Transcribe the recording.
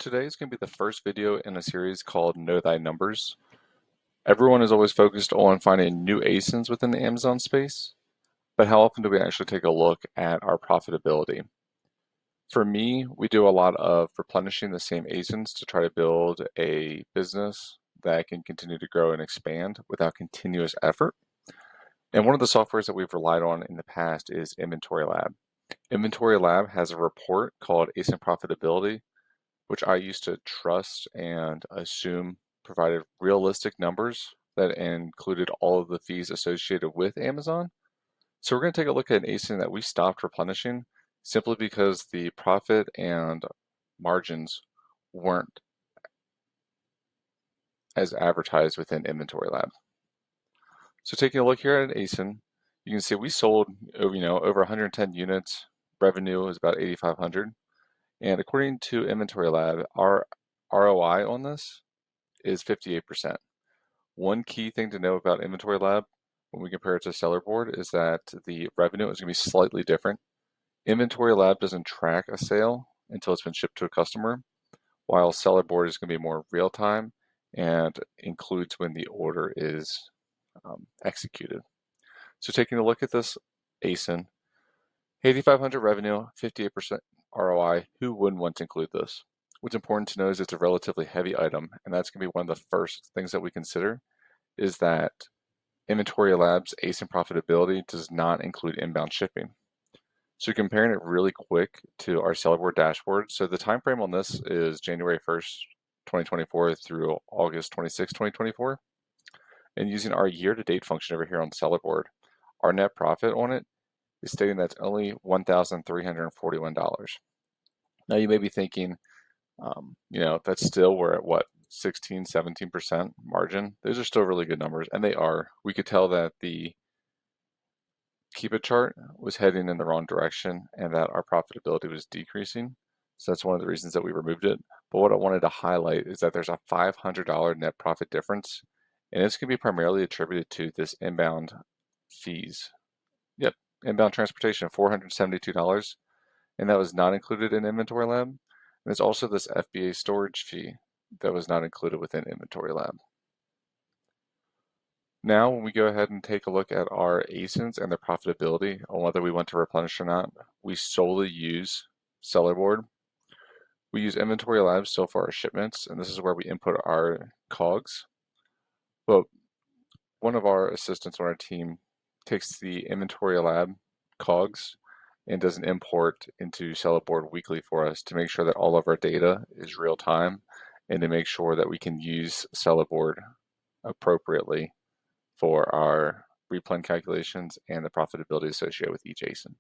Today is going to be the first video in a series called Know Thy Numbers. Everyone is always focused on finding new ASINs within the Amazon space, but how often do we actually take a look at our profitability? For me, we do a lot of replenishing the same ASINs to try to build a business that can continue to grow and expand without continuous effort. And one of the softwares that we've relied on in the past is Inventory Lab. Inventory Lab has a report called ASIN Profitability, which I used to trust and assume provided realistic numbers that included all of the fees associated with Amazon. So we're going to take a look at an ASIN that we stopped replenishing simply because the profit and margins weren't as advertised within Inventory Lab. So taking a look here at an ASIN, you can see we sold over 110 units. Revenue is about 8,500. And according to Inventory Lab, our ROI on this is 58%. One key thing to know about Inventory Lab when we compare it to Seller Board is that the revenue is going to be slightly different. Inventory Lab doesn't track a sale until it's been shipped to a customer, while Seller Board is going to be more real time and includes when the order is executed. So taking a look at this ASIN, 8,500 revenue, 58% ROI, who wouldn't want to include this? What's important to know is it's a relatively heavy item, and that's going to be one of the first things that we consider is that Inventory Lab's ASIN profitability does not include inbound shipping. So comparing it really quick to our Seller Board dashboard, so the time frame on this is January 1st, 2024 through August 26, 2024. And using our year-to-date function over here on Seller Board, our net profit on it is stating that's only $1,341. Now you may be thinking, that's still we're at what, 16, 17% margin. Those are still really good numbers, and they are. We could tell that the Keep It chart was heading in the wrong direction and that our profitability was decreasing. So that's one of the reasons that we removed it. But what I wanted to highlight is that there's a $500 net profit difference, and it's going to be primarily attributed to this inbound fees. Yep, inbound transportation, $472, and that was not included in Inventory Lab. And there's also this FBA storage fee that was not included within Inventory Lab. Now, when we go ahead and take a look at our ASINs and their profitability on whether we want to replenish or not, we solely use Seller Board. We use Inventory Lab still for our shipments, and this is where we input our COGS. But one of our assistants on our team takes the Inventory Lab COGS and does an import into Seller Board weekly for us to make sure that all of our data is real time and to make sure that we can use Seller Board appropriately for our replen calculations and the profitability associated with each ASIN.